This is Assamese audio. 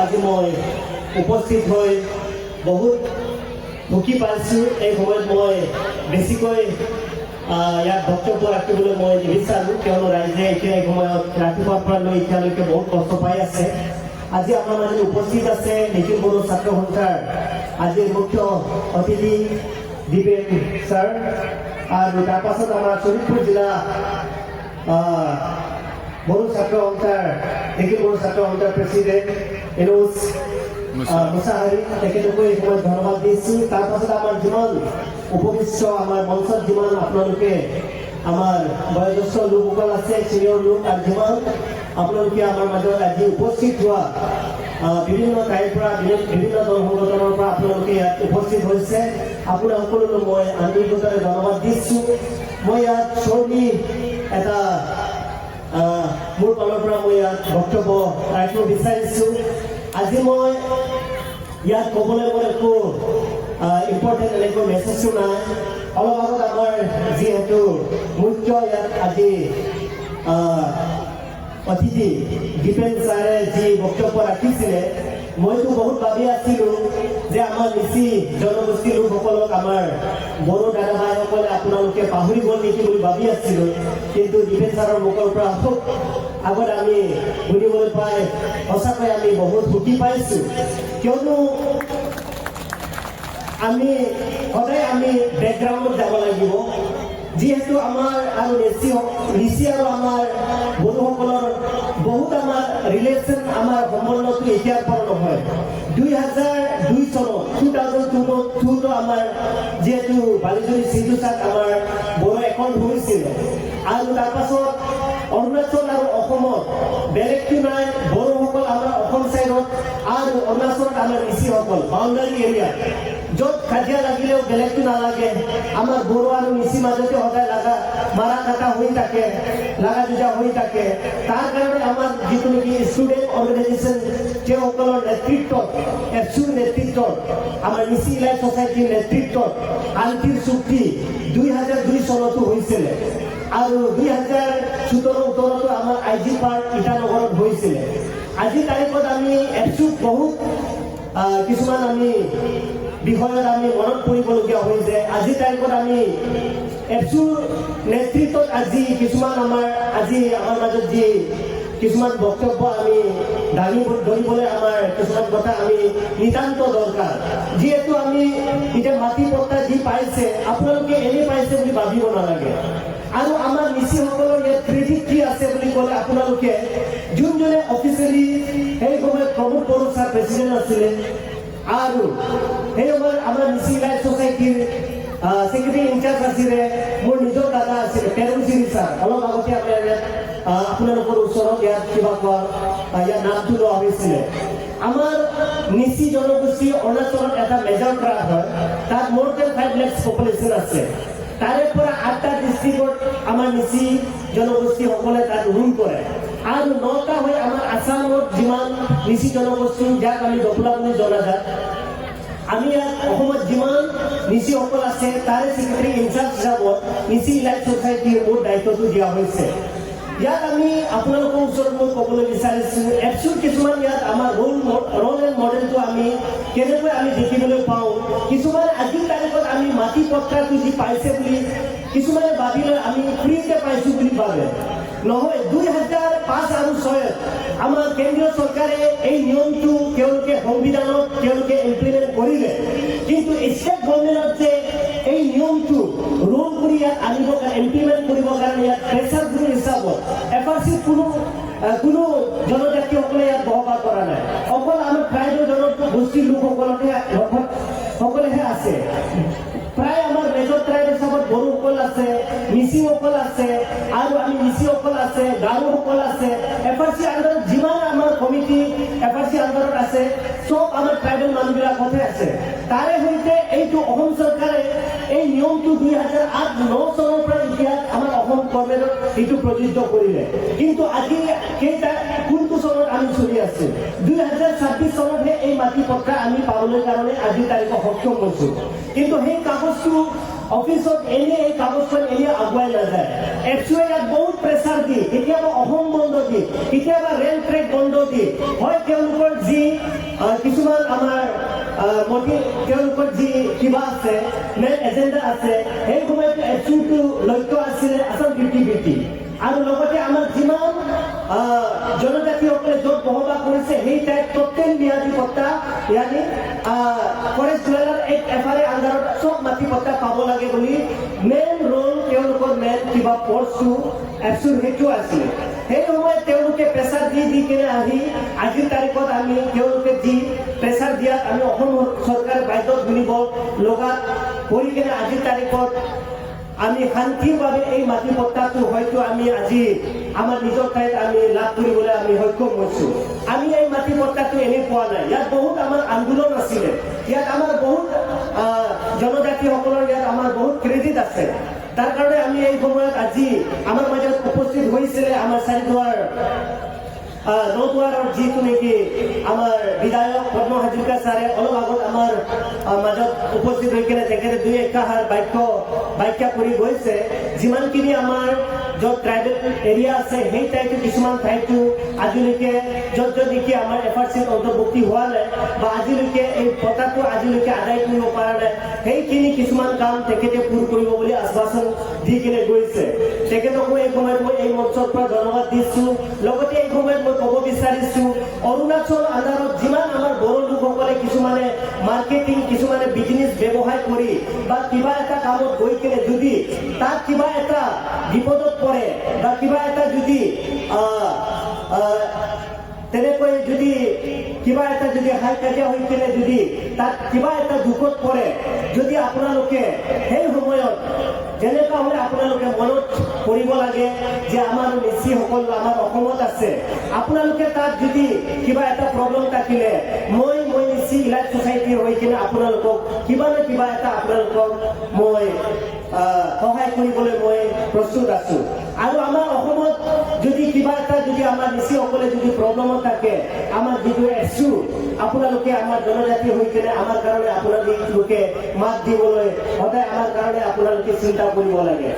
আজি মই উপস্থিত হৈ বহুত সুখী পাইছোঁ। এই সময়ত মই বেছিকৈ ইয়াত বক্তব্য ৰাখিবলৈ মই নিবিচাৰোঁ, কিয়নো ৰাইজে এতিয়া এই সময়ত ৰাতিপুৱাৰ পৰা লৈ এতিয়ালৈকে বহুত কষ্ট পাই আছে। আজি আমাৰ মাজত উপস্থিত আছে নিখিল বড়ো ছাত্ৰ সন্থাৰ আজিৰ মুখ্য অতিথি দীপেন ছাৰ, আৰু তাৰ পাছত আমাৰ শোণিতপুৰ জিলা বড়ো ছাত্ৰ সন্থাৰ নিখিল বড়ো ছাত্ৰ সন্থাৰ প্ৰেচিডেণ্ট এনোজ মুছাহাৰী, তেখেতকো এই সময়ত ধন্যবাদ দিছোঁ। তাৰ পাছত আমাৰ যিমান উপবিষ্ট আমাৰ মঞ্চত যিমান আপোনালোকে আমাৰ বয়োজ্যেষ্ঠ লোকসকল আছে, চিনিয়ৰ লোক, আৰু যিমান আপোনালোকে আমাৰ মাজত আজি উপস্থিত হোৱা বিভিন্ন ঠাইৰ পৰা বিভিন্ন দল সংগঠনৰ পৰা আপোনালোকে ইয়াত উপস্থিত হৈছে, আপোনাৰ সকলোলৈ মই আন্তৰিকতাৰে ধন্যবাদ দিছোঁ। মই ইয়াত চৰ্বি এটা মোৰ ফালৰ পৰা মই ইয়াত বক্তব্য ৰাখিব বিচাৰিছোঁ। আজি মই ইয়াত ক'বলৈ গ'লে একো ইম্পৰ্টেণ্ট এনেকৈ মেছেজো নাই। অলপ আগত আমাৰ যিহেতু মুখ্য ইয়াত আজি অতিথি দীপেন ছাৰে যি বক্তব্য ৰাখিছিলে, মইতো বহুত ভাবি আছিলোঁ যে আমাৰ মিচি জনগোষ্ঠীৰ লোকসকলক আমাৰ বড়ো দাদা ভাইসকলে আপোনালোকে পাহৰি গ'ল নেকি বুলি ভাবি আছিলোঁ, কিন্তু দীপেন ছাৰৰ মুখৰ পৰা খুব আগত আমি শুনিবলৈ পাই সঁচাকৈ আমি বহুত সুখী পাইছোঁ। কিয়নো আমি সদায় আমি বেকগ্ৰাউণ্ডত যাব লাগিব, যিহেতু আমাৰ আৰু নিচি আৰু আমাৰ বড়োসকলৰ বহুত আমাৰ ৰিলেশ্যন, আমাৰ সম্বন্ধটো এতিয়াৰ পৰা নহয়। 2002 চনত 2002 আমাৰ যিহেতু বালিজনী সিন্ধুচাত আমাৰ বড়ো একাউণ্ট হৈছিল, আৰু তাৰ পাছত অৰুণাচল আৰু অসমত বেলেগটো নাই, বড়োসকল আমাৰ অসম চাইডত আৰু অৰুণাচলত আমাৰ নিচিসকল বাউণ্ডাৰী এৰিয়া, য'ত কাজিয়া লাগিলেও বেলেগটো নালাগে, আমাৰ বড়ো আৰু নিচি মাজতে সদায় মাৰা কাটা হৈ থাকে, লাগা যুজা হৈ থাকে। তাৰ কাৰণে আমাৰ যিটো নেকি ষ্টুডেণ্ট অৰ্গেনাইজেশ্যন তেওঁসকলৰ নেতৃত্বত, এফচুৰ নেতৃত্বত, আমাৰ নিচি ইলাইট ছ'চাইটিৰ নেতৃত্বত শান্তিৰ চুক্তি 2002 চনতো হৈছিলে, আৰু 2017-18তো আমাৰ IG পাৰ্ক ইটানগৰত হৈছিলে। আজিৰ তাৰিখত আমি এফচুক বহুত কিছুমান আমি বিষয়ত আমি মনত পৰিবলগীয়া হৈছে। আজিৰ তাৰিখত আমি এফচুৰ নেতৃত্বত আজি কিছুমান আমাৰ মাজত যি কিছুমান বক্তব্য আমি দাঙি ধৰিবলৈ আমাৰ কিছুমান কথা আমি নিতান্ত দৰকাৰ। যিহেতু আমি এতিয়া মাটি পট্টা যি পাইছে, আপোনালোকে এনেই পাইছে বুলি ভাবিব নালাগে, আৰু আমাৰ নিচিসকলৰ ইয়াত ক্ৰেডিট কি আছে বুলি ক'লে আপোনালোকে যোনজনে অফিচিয়েলি সেই সময়ত প্ৰমোদ বড়ো ছাৰ প্ৰেচিডেণ্ট আছিলে, আৰু সেই সময়ত আমাৰ নিচি ইলাইট ছ'চাইটিৰ ছেক্ৰেটাৰী ইনচাৰ্জ আছিলে মোৰ নিজৰ দাদা আছিলে পেৰুচিৰি ছাৰ। অলপ আগতে আপোনালোকৰ ওচৰত ইয়াত কিবা কোৱা ইয়াৰ নামটো লোৱা হৈছিলে। আমাৰ নিচি জনগোষ্ঠী অৰুণাচলত এটা মেজৰ ট্ৰাইব হয়, তাত মোৰ দেন 5 লাখ পপুলেশ্যন আছে। তাৰে পৰা 8টা ডিষ্ট্ৰিক্টত আমাৰ নিচি জনগোষ্ঠীসকলে তাত ৰুল কৰে, আৰু 9টা হৈ আমাৰ আছামত যিমান নিচি জনগোষ্ঠী, যাক আমি দফলা বুলি জনা যায়, আমি ইয়াত অসমত যিমান নিচিসকল আছে তাৰে ছেক্ৰেটাৰী ইনচাৰ্জ হিচাপত নিচি ইলাইট ছ'চাইটিৰ মোৰ দায়িত্বটো দিয়া হৈছে। ইয়াত আমি আপোনালোকৰ ওচৰত মই ক'বলৈ বিচাৰিছোঁ, এফচুৰ কিছুমান ইয়াত আমাৰ ৰোল এণ্ড মডেলটো আমি কেনেকৈ আমি দেখিবলৈ পাওঁ। কিছুমানে আজিৰ তাৰিখত আমি মাটি পট্টাটো যি পাইছে বুলি কিছুমানে ভাবিলে আমি ফ্ৰীতে পাইছোঁ বুলি ভাবে, নহয়। 2005 আৰু 2006 আমাৰ কেন্দ্ৰীয় চৰকাৰে এই নিয়মটো তেওঁলোকে সংবিধানত তেওঁলোকে ইমপ্লিমেণ্ট কৰিলে, কিন্তু ষ্টেট গভৰ্ণমেণ্টত যে এই নিয়মটো ৰোল কৰি ইয়াত আনিব ইমপ্লিমেণ্ট কৰিবৰ কাৰণে ইয়াত প্ৰেছাৰ গ্ৰুপ হিচাপত FRC কোনো জনজাতিসকলে ইয়াত বসবাস কৰা নাই, অকল আমাৰ ট্ৰাইবেল জনগোষ্ঠীৰ লোকসকলেহে আছে। প্ৰায় আমাৰ মেজৰ ট্ৰাইব হিচাপত বড়োসকল আছে, মিচিংসকল আছে, আৰু আমি নিচিসকল আছে, গাৰোসকল আছে। FRC আণ্ডাৰত যিমান আমাৰ কমিটি FRC আণ্ডাৰত আছে চব আমাৰ ট্ৰাইবেল মানুহবিলাকতহে আছে। তাৰে সৈতে এইটো অসম চৰকাৰে এই নিয়মটো 2008-09 চনৰ পৰা এতিয়া আমাৰ অসম গভৰ্ণমেণ্টত এইটো প্ৰযোজ্য কৰিলে, কিন্তু আজি কোনটো চনত আমি চলি আছো? 2026 চনতহে এই মাটি পট্টা আমি পাবলৈ কাৰণে আজিৰ তাৰিখত সক্ষম হৈছোঁ, কিন্তু সেই কাগজটো অফিসত এনে এই কাগজখন এনে আগুৱাই নাযায়। এফচুৱে ইয়াত বহুত প্ৰেছাৰ দিয়ে, কেতিয়াবা অসম বন্ধ দিয়ে, কেতিয়াবা ৰেল ট্ৰেক বন্ধ দি হয় তেওঁলোকৰ যি কিছুমান আমাৰ তেওঁলোকৰ যি কিবা আছে মেইন এজেণ্ডা আছে সেই সময়ত এছুটো লক্ষ্য আছিলে আসাম 50-50 আৰু লগতে আমাৰ যিমান জনজাতিসকলে য'ত বসবাস কৰিছে সেই ঠাইত টোটেল ম্যাদী পট্টা ইয়ানি ফৰেষ্ট ডুৱেলাৰ এক্ট এফআৰএ আণ্ডাৰত চব মাটি পট্টা পাব লাগে বুলি মেইন ৰোল তেওঁলোকৰ মেইন কিবা পষ্টটো এছুৰ সেইটো আছিলে সেই সময়ত তেওঁলোকে প্ৰেছাৰ দি কেনে আহি আজিৰ তাৰিখত আমি তেওঁলোকে যি প্ৰেছাৰ দিয়াত আমি অসম চৰকাৰে বাধ্য বুলিব লগা কৰি কেনে আজিৰ তাৰিখত আমি শান্তিভাৱে এই মাটি পট্টাটো হয়তো আমি আজি আমাৰ নিজৰ ঠাইত আমি লাভ কৰিবলৈ আমি সক্ষম হৈছোঁ আমি এই মাটি পট্টাটো এনে পোৱা নাই ইয়াত বহুত আমাৰ আন্দোলন আছিলে ইয়াত আমাৰ বহুত জনজাতিসকলৰ ইয়াত আমাৰ বহুত ক্ৰেডিট আছে তাৰ কাৰণে আমি এই সময়ত আজি আমাৰ মাজত উপস্থিত হৈছিলে আমাৰ চাৰিদুৱাৰ নদুৱাৰৰ যিটো নেকি আমাৰ বিধায়ক পদ্ম হাজৰিকা ছাৰে অলপ আগত আমাৰ মাজত উপস্থিত হৈ কেনে তেখেতে দুই একাষাৰ ব্যাখ্যা কৰি গৈছে যিমানখিনি আমাৰ য'ত ট্ৰাইবেল এৰিয়া আছে সেই ঠাইতো কিছুমান ঠাইতো আজিলৈকে য'ত নেকি আমাৰ এফআৰচিত অন্তৰ্ভুক্তি হোৱা নাই বা আজিলৈকে এই পট্টাটো আজিলৈকে আদায় কৰিব পৰা নাই সেইখিনি কিছুমান কাম তেখেতে পূৰ কৰিব বুলি আশ্বাসন দি কেনে গৈছে তেখেতকো এই সময়ত মই এই মঞ্চৰ পৰা ধন্যবাদ দিছোঁ লগতে এই সময়ত মই ক'ব বিচাৰিছোঁ অৰুণাচল আণ্ডাৰত যিমান আমাৰ বড়ো লোকসকলে কিছুমানে মাৰ্কেটিং কিছুমানে বিজনেছ ব্যৱসায় কৰি বা কিবা এটা কামত গৈ কেনে যদি তাত কিবা এটা বিপদত পৰে বা কিবা এটা যদি তেনেকৈ যদি কিবা এটা যদি হাই কাজিয়া হৈ কেনে যদি তাত কিবা এটা দুখত পৰে যদি আপোনালোকে সেই সময়ত যেনেকুৱা হ'লে আপোনালোকে মনত কৰিব লাগে যে আমাৰ নিচীসকল আমাৰ অসমত আছে আপোনালোকে তাত যদি কিবা এটা প্ৰব্লেম থাকিলে মই নিচী ইলাইট ছ'চাইটি হৈ কিনে আপোনালোকক কিবা না কিবা এটা আপোনালোকক মই সহায় কৰিবলৈ মই প্ৰস্তুত আছোঁ আৰু আমাৰ অসমত যদি কিবা এটা যদি আমাৰ নিচীসকলে যদি প্ৰব্লেমত থাকে আমাৰ যিটো এছু আপোনালোকে আমাৰ জনজাতি হৈ কেনে আমাৰ কাৰণে আপোনালোকে মাত দিবলৈ সদায় আমাৰ কাৰণে আপোনালোকে চিন্তা কৰিব লাগে